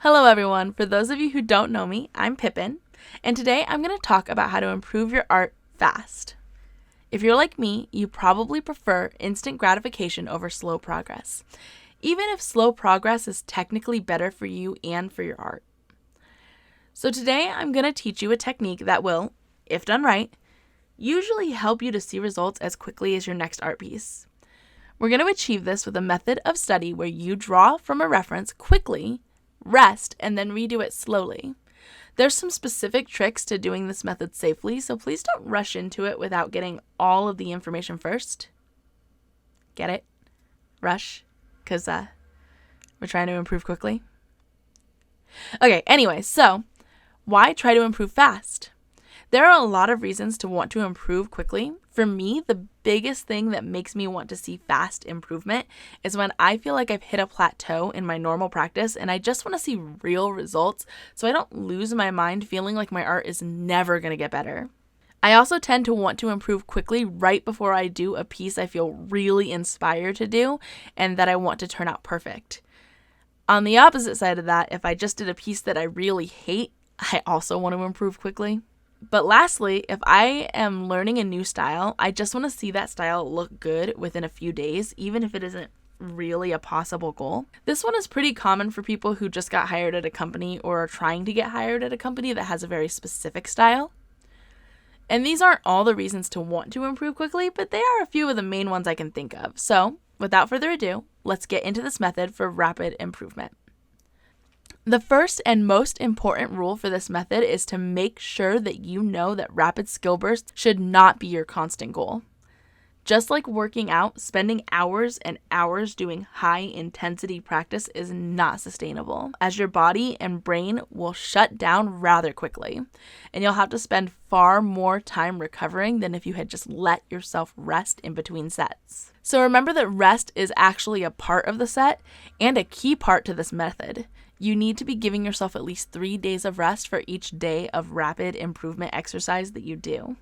Hello everyone, for those of you who don't know me, I'm Pippin, and today I'm going to talk about how to improve your art fast. If you're like me, you probably prefer instant gratification over slow progress, even if slow progress is technically better for you and for your art. So today I'm going to teach you a technique that will, if done right, usually help you to see results as quickly as your next art piece. We're going to achieve this with a method of study where you draw from a reference quickly, rest, and then redo it slowly. There's some specific tricks to doing this method safely, so please don't rush into it without getting all of the information first. Get it? Rush? Because we're trying to improve quickly. Okay, anyway, so why try to improve fast? There are a lot of reasons to want to improve quickly. For me, the biggest thing that makes me want to see fast improvement is when I feel like I've hit a plateau in my normal practice and I just want to see real results so I don't lose my mind feeling like my art is never going to get better. I also tend to want to improve quickly right before I do a piece I feel really inspired to do and that I want to turn out perfect. On the opposite side of that, if I just did a piece that I really hate, I also want to improve quickly. But lastly, if I am learning a new style, I just want to see that style look good within a few days, even if it isn't really a possible goal. This one is pretty common for people who just got hired at a company or are trying to get hired at a company that has a very specific style. And these aren't all the reasons to want to improve quickly, but they are a few of the main ones I can think of. So, without further ado, let's get into this method for rapid improvement. The first and most important rule for this method is to make sure that you know that rapid skill bursts should not be your constant goal. Just like working out, spending hours and hours doing high intensity practice is not sustainable, as your body and brain will shut down rather quickly, and you'll have to spend far more time recovering than if you had just let yourself rest in between sets. So remember that rest is actually a part of the set and a key part to this method. You need to be giving yourself at least 3 days of rest for each day of rapid improvement exercise that you do.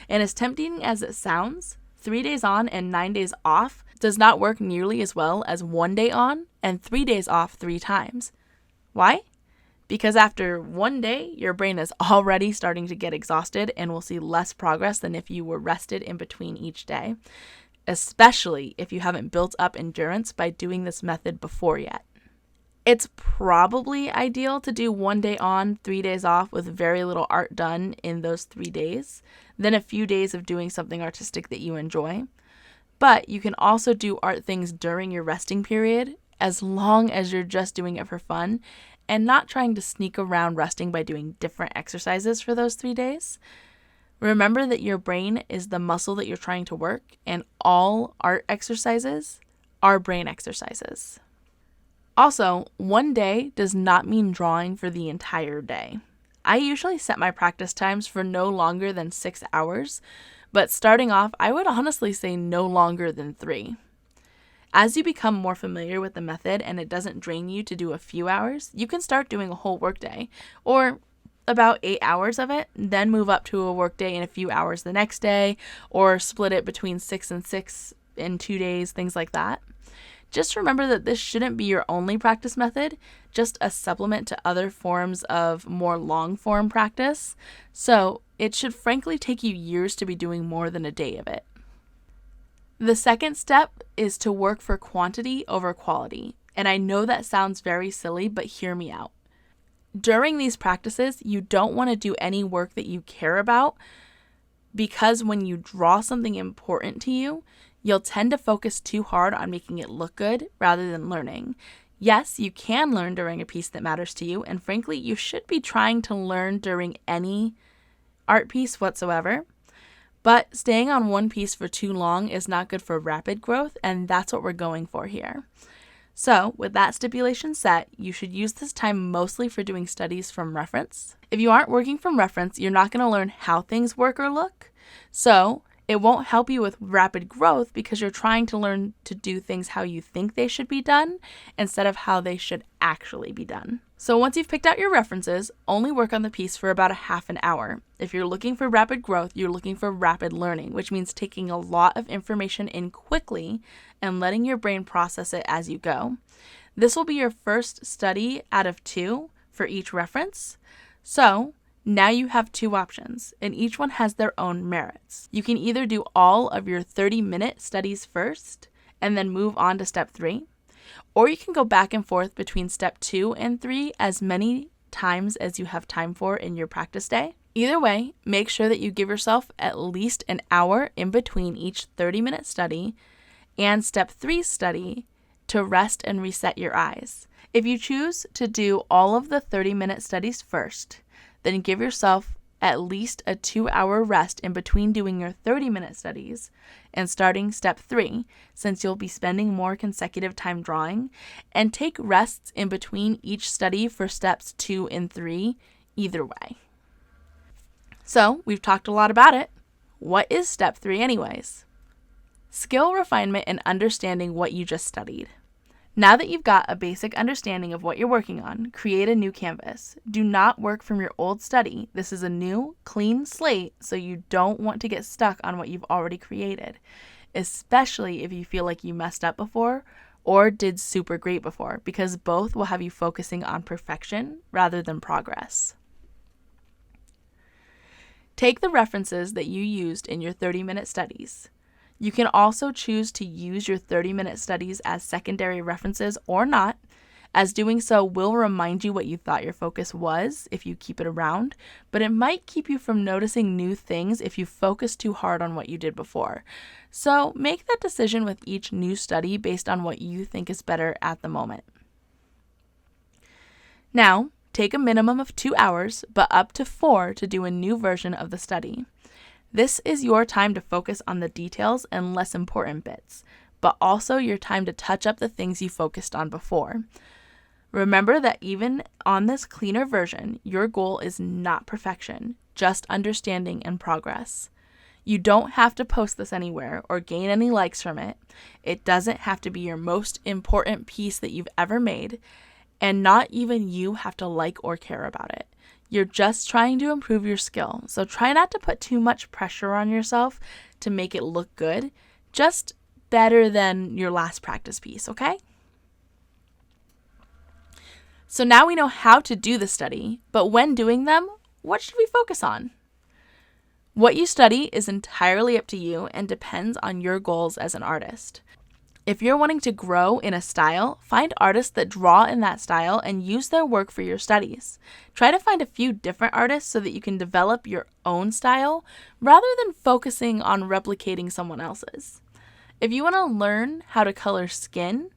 And as tempting as it sounds, 3 days on and 9 days off does not work nearly as well as 1 day on and 3 days off 3 times. Why? Because after 1 day, your brain is already starting to get exhausted and will see less progress than if you were rested in between each day, especially if you haven't built up endurance by doing this method before yet. It's probably ideal to do 1 day on, 3 days off with very little art done in those 3 days, then a few days of doing something artistic that you enjoy. But you can also do art things during your resting period, as long as you're just doing it for fun and not trying to sneak around resting by doing different exercises for those 3 days. Remember that your brain is the muscle that you're trying to work, and all art exercises are brain exercises. Also, 1 day does not mean drawing for the entire day. I usually set my practice times for no longer than 6 hours, but starting off, I would honestly say no longer than 3. As you become more familiar with the method and it doesn't drain you to do a few hours, you can start doing a whole workday, or about 8 hours of it, then move up to a workday in a few hours the next day, or split it between 6 and 6 in 2 days, things like that. Just remember that this shouldn't be your only practice method, just a supplement to other forms of more long-form practice. So it should frankly take you years to be doing more than a day of it. The second step is to work for quantity over quality. And I know that sounds very silly, but hear me out. During these practices, you don't want to do any work that you care about, because when you draw something important to you, you'll tend to focus too hard on making it look good rather than learning. Yes, you can learn during a piece that matters to you, and frankly, you should be trying to learn during any art piece whatsoever. But staying on one piece for too long is not good for rapid growth, and that's what we're going for here. So, with that stipulation set, you should use this time mostly for doing studies from reference. If you aren't working from reference, you're not going to learn how things work or look. So, it won't help you with rapid growth because you're trying to learn to do things how you think they should be done instead of how they should actually be done. So once you've picked out your references, only work on the piece for about a half an hour. If you're looking for rapid growth, you're looking for rapid learning, which means taking a lot of information in quickly and letting your brain process it as you go. This will be your first study out of 2 for each reference. So now you have 2 options, and each one has their own merits. You can either do all of your 30-minute studies first and then move on to step 3, or you can go back and forth between step 2 and 3 as many times as you have time for in your practice day. Either way, make sure that you give yourself at least an hour in between each 30-minute study and step 3 study to rest and reset your eyes. If you choose to do all of the 30-minute studies first, then give yourself at least a 2-hour rest in between doing your 30-minute studies and starting step 3, since you'll be spending more consecutive time drawing, and take rests in between each study for steps 2 and 3 either way. So we've talked a lot about it. What is step 3 anyways? Skill refinement and understanding what you just studied. Now that you've got a basic understanding of what you're working on, create a new canvas. Do not work from your old study. This is a new, clean slate, so you don't want to get stuck on what you've already created, especially if you feel like you messed up before or did super great before, because both will have you focusing on perfection rather than progress. Take the references that you used in your 30-minute studies. You can also choose to use your 30-minute studies as secondary references or not, as doing so will remind you what you thought your focus was if you keep it around, but it might keep you from noticing new things if you focus too hard on what you did before. So make that decision with each new study based on what you think is better at the moment. Now, take a minimum of 2 hours, but up to 4 to do a new version of the study. This is your time to focus on the details and less important bits, but also your time to touch up the things you focused on before. Remember that even on this cleaner version, your goal is not perfection, just understanding and progress. You don't have to post this anywhere or gain any likes from it. It doesn't have to be your most important piece that you've ever made, and not even you have to like or care about it. You're just trying to improve your skill, so try not to put too much pressure on yourself to make it look good, just better than your last practice piece, okay? So now we know how to do the study, but when doing them, what should we focus on? What you study is entirely up to you and depends on your goals as an artist. If you're wanting to grow in a style, find artists that draw in that style and use their work for your studies. Try to find a few different artists so that you can develop your own style rather than focusing on replicating someone else's. If you want to learn how to color skin,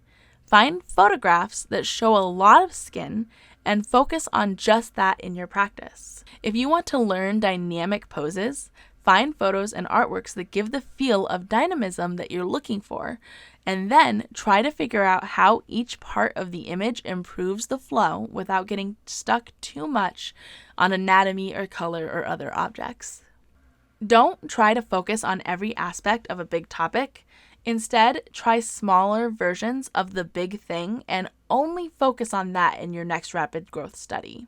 find photographs that show a lot of skin and focus on just that in your practice. If you want to learn dynamic poses, find photos and artworks that give the feel of dynamism that you're looking for, and then try to figure out how each part of the image improves the flow without getting stuck too much on anatomy or color or other objects. Don't try to focus on every aspect of a big topic. Instead, try smaller versions of the big thing and only focus on that in your next rapid growth study.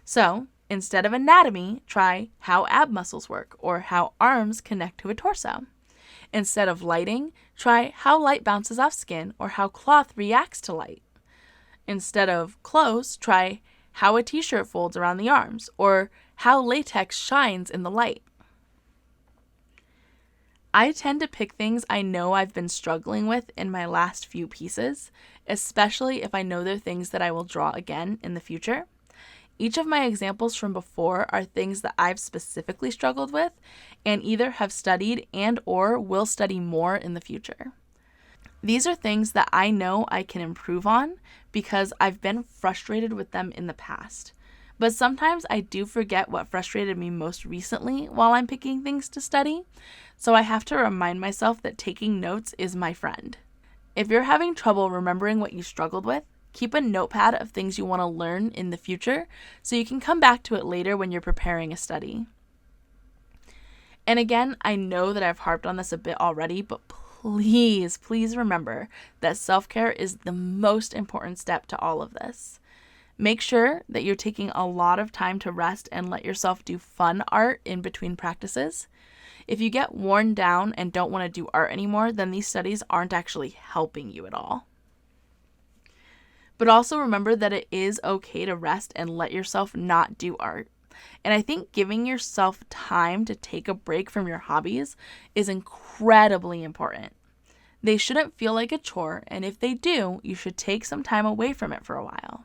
So, instead of anatomy, try how ab muscles work or how arms connect to a torso. Instead of lighting, try how light bounces off skin or how cloth reacts to light. Instead of clothes, try how a t-shirt folds around the arms or how latex shines in the light. I tend to pick things I know I've been struggling with in my last few pieces, especially if I know they're things that I will draw again in the future. Each of my examples from before are things that I've specifically struggled with and either have studied and or will study more in the future. These are things that I know I can improve on because I've been frustrated with them in the past. But sometimes I do forget what frustrated me most recently while I'm picking things to study, so I have to remind myself that taking notes is my friend. If you're having trouble remembering what you struggled with, keep a notepad of things you want to learn in the future so you can come back to it later when you're preparing a study. And again, I know that I've harped on this a bit already, but please remember that self-care is the most important step to all of this. Make sure that you're taking a lot of time to rest and let yourself do fun art in between practices. If you get worn down and don't want to do art anymore, then these studies aren't actually helping you at all. But also remember that it is okay to rest and let yourself not do art. And I think giving yourself time to take a break from your hobbies is incredibly important. They shouldn't feel like a chore, and if they do, you should take some time away from it for a while.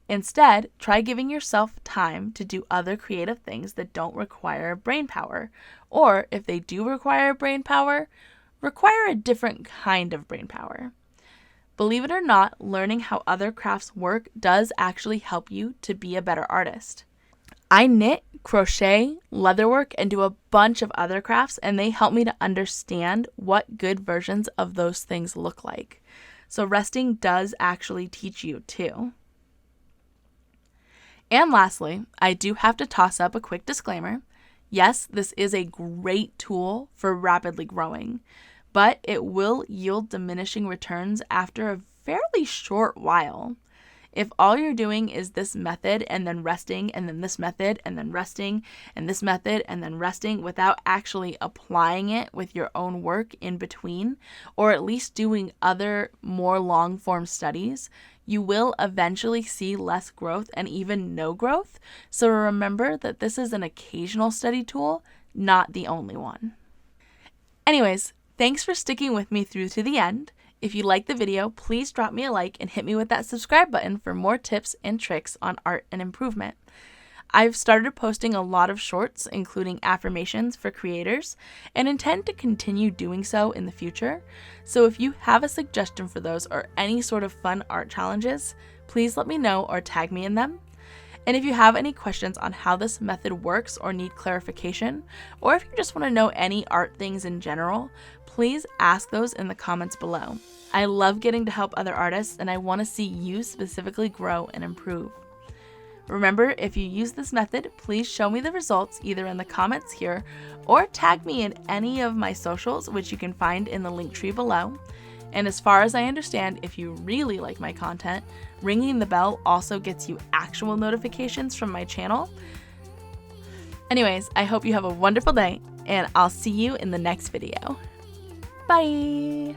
Instead, try giving yourself time to do other creative things that don't require brain power, or if they do require brain power, require a different kind of brain power. Believe it or not, learning how other crafts work does actually help you to be a better artist. I knit, crochet, leatherwork, and do a bunch of other crafts, and they help me to understand what good versions of those things look like. So resting does actually teach you too. And lastly, I do have to toss up a quick disclaimer. Yes, this is a great tool for rapidly growing, but it will yield diminishing returns after a fairly short while. If all you're doing is this method and then resting and then this method and then resting and this method and then resting without actually applying it with your own work in between, or at least doing other more long form studies, you will eventually see less growth and even no growth. So remember that this is an occasional study tool, not the only one. Anyways, thanks for sticking with me through to the end. If you liked the video, please drop me a like and hit me with that subscribe button for more tips and tricks on art and improvement. I've started posting a lot of shorts, including affirmations for creators, and intend to continue doing so in the future. So if you have a suggestion for those or any sort of fun art challenges, please let me know or tag me in them. And if you have any questions on how this method works or need clarification, or if you just want to know any art things in general, please ask those in the comments below. I love getting to help other artists, and I want to see you specifically grow and improve. Remember, if you use this method, please show me the results either in the comments here or tag me in any of my socials, which you can find in the link tree below. And as far as I understand, if you really like my content, ringing the bell also gets you actual notifications from my channel. Anyways, I hope you have a wonderful day, and I'll see you in the next video. Bye!